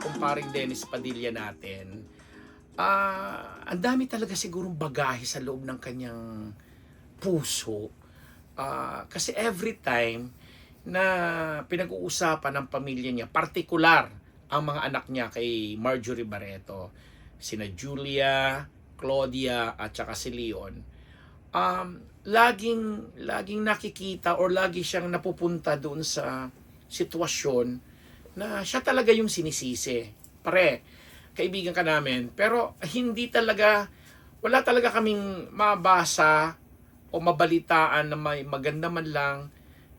kumparing Dennis Padilla natin, ang dami talaga sigurong bagahe sa loob ng kanyang puso. Kasi every time na pinag-uusapan ng pamilya niya, partikular ang mga anak niya kay Marjorie Barreto, sina Julia, Claudia at saka si Leon, laging nakikita or lagi siyang napupunta doon sa sitwasyon na siya talaga yung sinisisi. Pare, kaibigan ka namin, pero wala talaga kaming mabasa o mabalitaan na may maganda man lang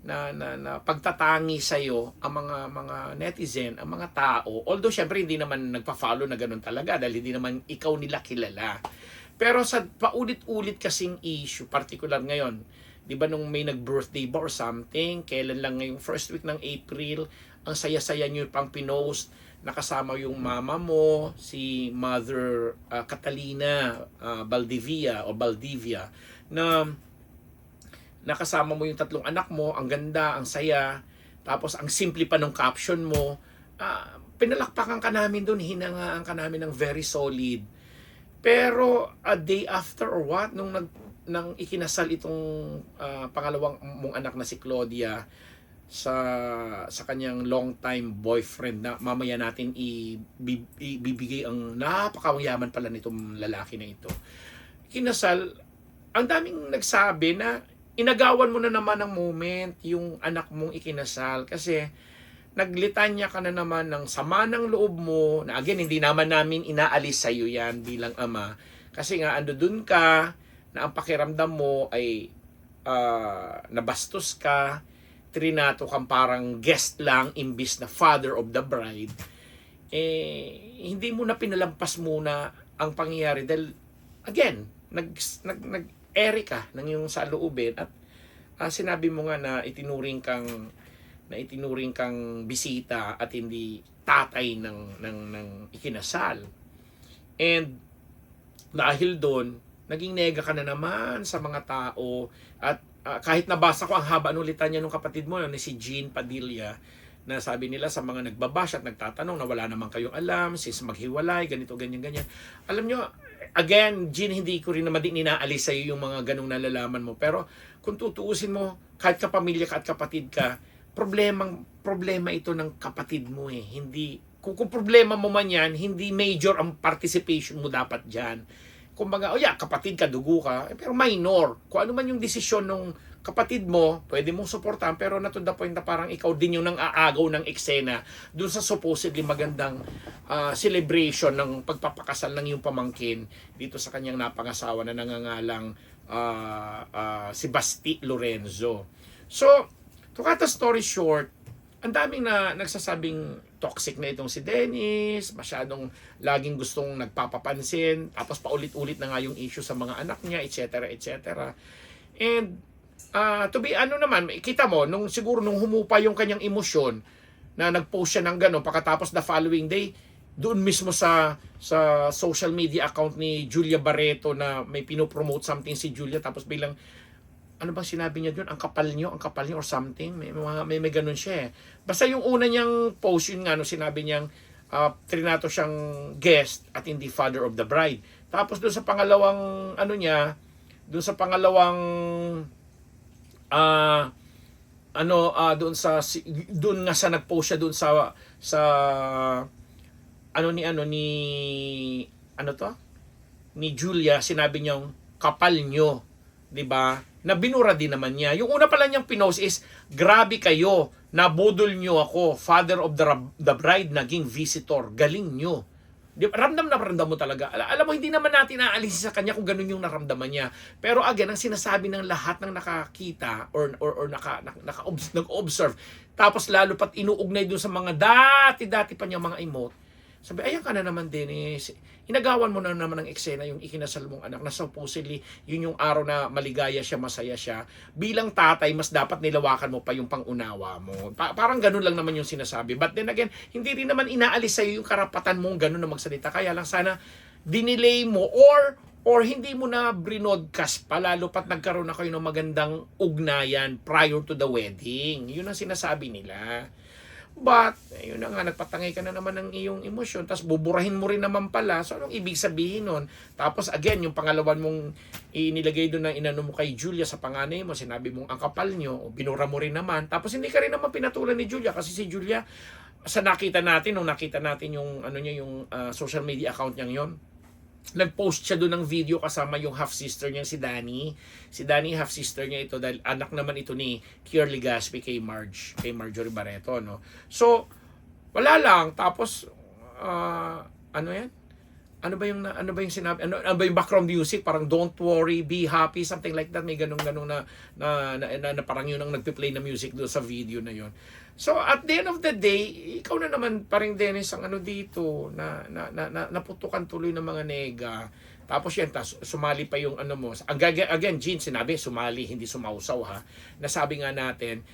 na pagtatangi sa iyo ang mga netizen, ang mga tao. Although syempre hindi naman nagpa-follow na ganun talaga dahil hindi naman ikaw nila kilala. Pero sa paulit-ulit kasing issue, particular ngayon, 'di ba nung may nag-birthday ba or something, kailan lang ngayong first week ng April, ang saya-saya niyo pang pinost, nakasama yung mama mo, si Mother Catalina Valdivia, na nakasama mo yung tatlong anak mo, ang ganda, ang saya, tapos ang simple pa ng caption mo, pinalakpakan ka namin doon, hinangaan ka namin ng very solid. Pero a day after or what, nang ikinasal itong pangalawang mong anak na si Claudia sa kanyang long time boyfriend, na mamaya natin ibibigay ang napakayaman pala nitong lalaki na ito. Kinasal, ang daming nagsabi na inagawan mo na naman ng moment yung anak mong ikinasal kasi naglitanya ka na naman ng sama ng loob mo, na again, hindi naman namin inaalis sa iyo yan bilang ama. Kasi nga, ando dun ka, na ang pakiramdam mo ay nabastos ka, trinato kang parang guest lang, imbis na father of the bride. Hindi mo na pinalampas muna ang pangyayari dahil, again, nag-ere ka ng iyong saloobin at sinabi mo nga na itinuring kang bisita at hindi tatay ng ikinasal. And dahil doon, naging nega ka na naman sa mga tao at kahit nabasa ko ang haba ng litanya ng kapatid mo ni si Jean Padilla, na sabi nila sa mga nagbabash at nagtatanong na wala naman kayong alam, since maghiwalay, ganito, ganyan. Alam nyo, again, Jean, hindi ko rin naman din inaalis sa iyo yung mga ganong nalalaman mo. Pero kung tutuusin mo, kahit kapamilya ka at kapatid ka, problema ito ng kapatid mo eh. Hindi, kung problema mo man yan, hindi major ang participation mo dapat dyan. Kumbaga, kapatid ka, dugo ka, pero minor. Kung ano man yung desisyon ng kapatid mo, pwede mong suportahan, pero na to the point na parang ikaw din yung nang-aagaw ng eksena dun sa supposedly magandang celebration ng pagpapakasal ng iyong pamangkin dito sa kanyang napangasawa na nangangalang si Basti Lorenzo. So, to cut the story short, ang daming nagsasabing toxic na itong si Dennis, masyadong laging gustong nagpapapansin, tapos paulit-ulit na nga yung issue sa mga anak niya, etc. And to be naman, kita mo, siguro nung humupa yung kanyang emosyon, na nag-post siya ng gano'n, pagkatapos the following day, doon mismo sa social media account ni Julia Barreto na may pinopromote something si Julia, tapos bilang, ano bang sinabi niya doon? Ang kapal niyo or something. May ganun siya eh. Basta yung una niyang post, yun nga, sinabi niyang trinato siyang guest at hindi father of the bride. Tapos doon sa pangalawang, doon nga sa nag-post siya doon ni Julia, sinabi niyang kapal niyo, 'di ba? Na binura din naman niya. Yung una pala niyang pinost is, grabe kayo, nabudol niyo ako, father of the bride, naging visitor, galing niyo. Ramdam mo talaga. Alam mo, hindi naman natin aalis sa kanya kung ganun yung naramdaman niya. Pero again, ang sinasabi ng lahat ng nakakita or nag-observe, tapos lalo pat inuugnay dun sa mga dati pa niyang mga emote, sabi, ayan ka na naman, Dennis. Inagawan mo na naman ng eksena yung ikinasal mong anak na supposedly yun yung araw na maligaya siya, masaya siya. Bilang tatay, mas dapat nilawakan mo pa yung pangunawa mo. Parang ganun lang naman yung sinasabi. But then again, hindi rin naman inaalis sa'yo yung karapatan mong ganun na magsalita. Kaya lang sana dinelay mo or hindi mo na brinodcast pa, lalo pat nagkaroon na kayo ng magandang ugnayan prior to the wedding. Yun ang sinasabi nila. But, yun na nga, nagpatangay ka na naman ng iyong emosyon, tapos buburahin mo rin naman pala. So, anong ibig sabihin nun? Tapos, again, yung pangalawan mong inilagay doon na inano mo kay Julia sa panganay mo, sinabi mong ang kapal nyo, binura mo rin naman. Tapos, hindi ka rin naman pinatulan ni Julia kasi si Julia, sa nakita natin, nung nakita natin yung, ano niya, yung social media account niya yon, nag-post siya doon ng video kasama yung half-sister niya, si Danny. Si Danny, half-sister niya ito dahil anak naman ito ni Kier Legaspi kay Marjorie Barreto, no? So, wala lang. Tapos, ano yan? Ano ba yung sinabi? Ano ba yung background music? Parang don't worry, be happy, something like that. May ganung-ganung na parang yun ang nagpe-play na music doon sa video na yun. So at the end of the day, ikaw na naman paring Dennis ang ano dito na naputukan tuloy ng mga nega. Tapos yan, sumali pa yung ano mo. Again, Jean, sinabi, sumali, hindi sumausaw ha. Nasabi nga natin,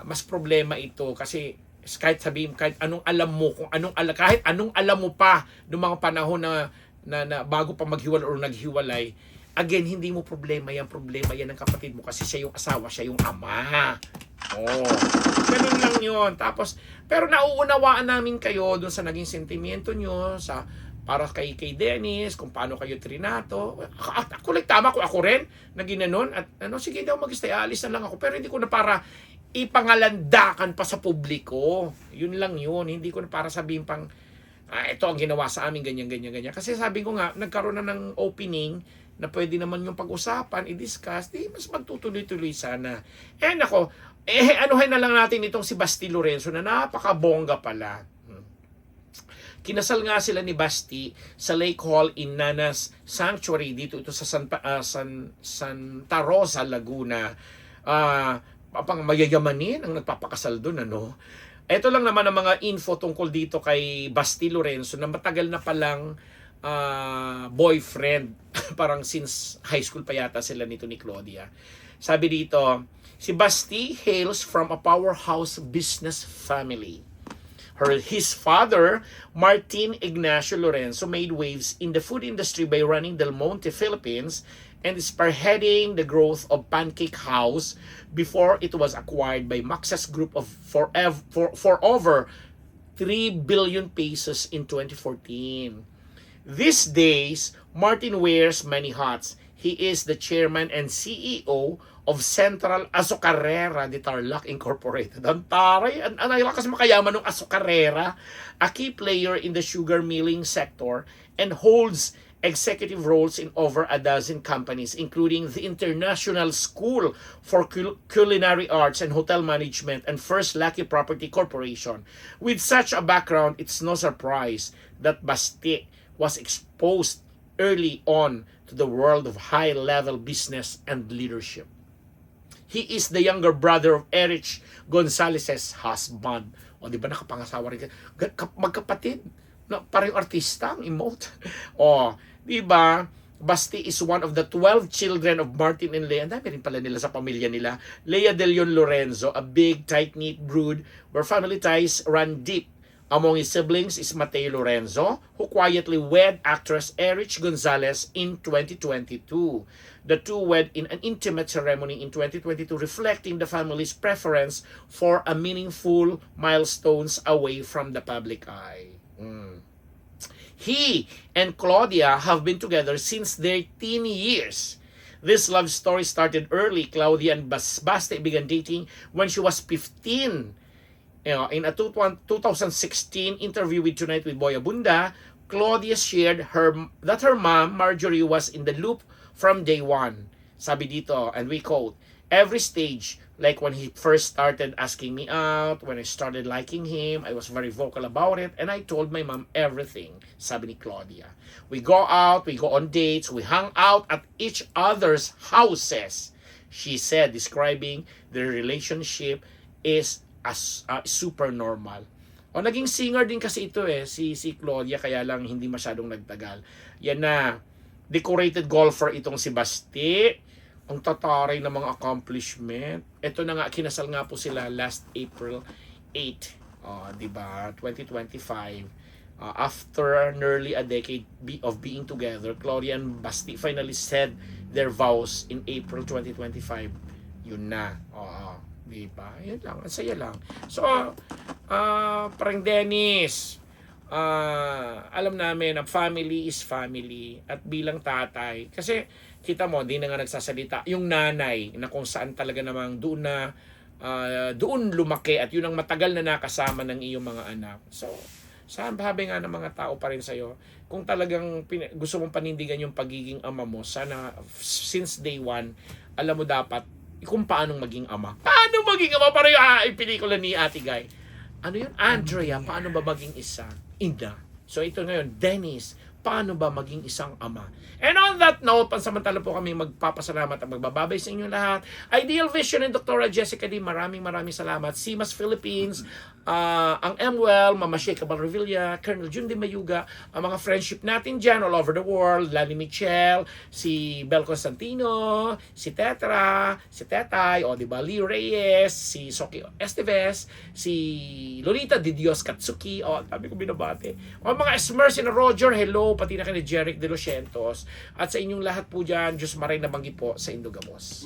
mas problema ito kasi kahit sabihin, kahit anong alam mo, kahit anong alam mo pa noong mga panahon na bago pa maghiwalay o naghiwalay, again, hindi mo problema yan ng kapatid mo kasi siya yung asawa, siya yung ama. Oh, ganun lang yun. Tapos, pero nauunawaan namin kayo dun sa naging sentimiento nyo, sa para kay Dennis, kung paano kayo trinato. Ako like, tama ko, ako rin, na ginanon. At ano, sige daw mag-stay, alis na lang ako. Pero hindi ko na para ipangalandakan pa sa publiko. Yun lang yun. Hindi ko na para sabihin pang, ito ang ginawa sa amin, ganyan. Kasi sabi ko nga, nagkaroon na ng opening na pwede naman yung pag-usapan, i-discuss, di mas magtutuloy-tuloy sana. Ako, anuhin na lang natin itong si Basti Lorenzo na napakabongga pala. Kinasal nga sila ni Basti sa Lake Hall in Nanas Sanctuary dito ito sa Santa Rosa, Laguna. Pang mayayamanin ang nagpapakasal doon, ano. Ito lang naman ang mga info tungkol dito kay Basti Lorenzo na matagal na palang boyfriend. Parang since high school pa yata sila nito ni Claudia. Sabi dito, si Basti hails from a powerhouse business family. His father, Martin Ignacio Lorenzo, made waves in the food industry by running Del Monte Philippines and spearheading the growth of Pancake House before it was acquired by Maxas Group for over 3 billion pesos in 2014. These days, Martin wears many hats. He is the chairman and CEO of Central Azucarera de Tarlac Incorporated. Ang taray, ang lakas makayaman ng Azucarera, a key player in the sugar milling sector and holds executive roles in over a dozen companies, including the International School for Culinary Arts and Hotel Management and First Lucky Property Corporation. With such a background, it's no surprise that Basti was exposed early on to the world of high-level business and leadership. He is the younger brother of Erich Gonzalez's husband. O, di ba nakapangasawa rin? Magkapatid. Parang artista ang emote. O, di ba? Basti is one of the 12 children of Martin and Leah. Ang dami rin pala nila sa pamilya nila. Leah De Leon Lorenzo, a big, tight-knit brood where family ties run deep. Among his siblings is Mateo Lorenzo, who quietly wed actress Erich Gonzalez in 2022. The two wed in an intimate ceremony in 2022, reflecting the family's preference for a meaningful milestones away from the public eye. He and Claudia have been together since their teen years. This love story started early. Claudia and Basti began dating when she was 15. In a 2016 interview with Tonight with Boy Abunda, Claudia shared that her mom, Marjorie, was in the loop from day one. Sabi dito, and we quote, every stage, like when he first started asking me out, when I started liking him, I was very vocal about it, and I told my mom everything, sabi ni Claudia. We go out, we go on dates, we hang out at each other's houses, she said, describing their relationship is super normal. O, naging singer din kasi ito si Claudia, kaya lang hindi masyadong nagtagal. Yan na, decorated golfer itong si Basti. Ang tataray ng mga accomplishment. Ito na nga, kinasal nga po sila last April 8, di ba? 2025. After nearly a decade of being together, Claudia and Basti finally said their vows in April 2025. Yun na. Diba? Yan lang. Ang saya lang. So, Parang Dennis, alam namin na family is family at bilang tatay, kasi kita mo, di na nga nagsasalita, yung nanay na kung saan talaga namang doon lumaki at yun ang matagal na nakasama ng iyong mga anak. So, sabi nga ng mga tao pa rin sa'yo, kung talagang gusto mong panindigan yung pagiging ama mo, sana since day one, alam mo dapat kung paanong maging ama. Paano maging ama? Parang yung pelikula ni Ate Guy. Ano yun? Andrea, paano ba maging isang ina? So ito ngayon, Dennis, paano ba maging isang ama? And on that note, pansamantala po kami magpapasalamat at magbababay sa inyong lahat. Ideal Vision and Dr. Jessica D, maraming salamat. Simas Philippines, ang MWell, Mama Sheikha Revilla, Colonel Jun de Mayuga, ang mga friendship natin dyan all over the world, Lani Michel, si Bel Constantino, si Tetra, si Tetay, o diba, Lee Reyes, si Soki Esteves, si Lolita Di Dios Katsuki, o sabi ko binabate, o mga Esmercy na Roger, hello, pati na kay Jeric De Los Cientos, at sa inyong lahat po dyan, Diyos maray na banggi po sa Indogamos.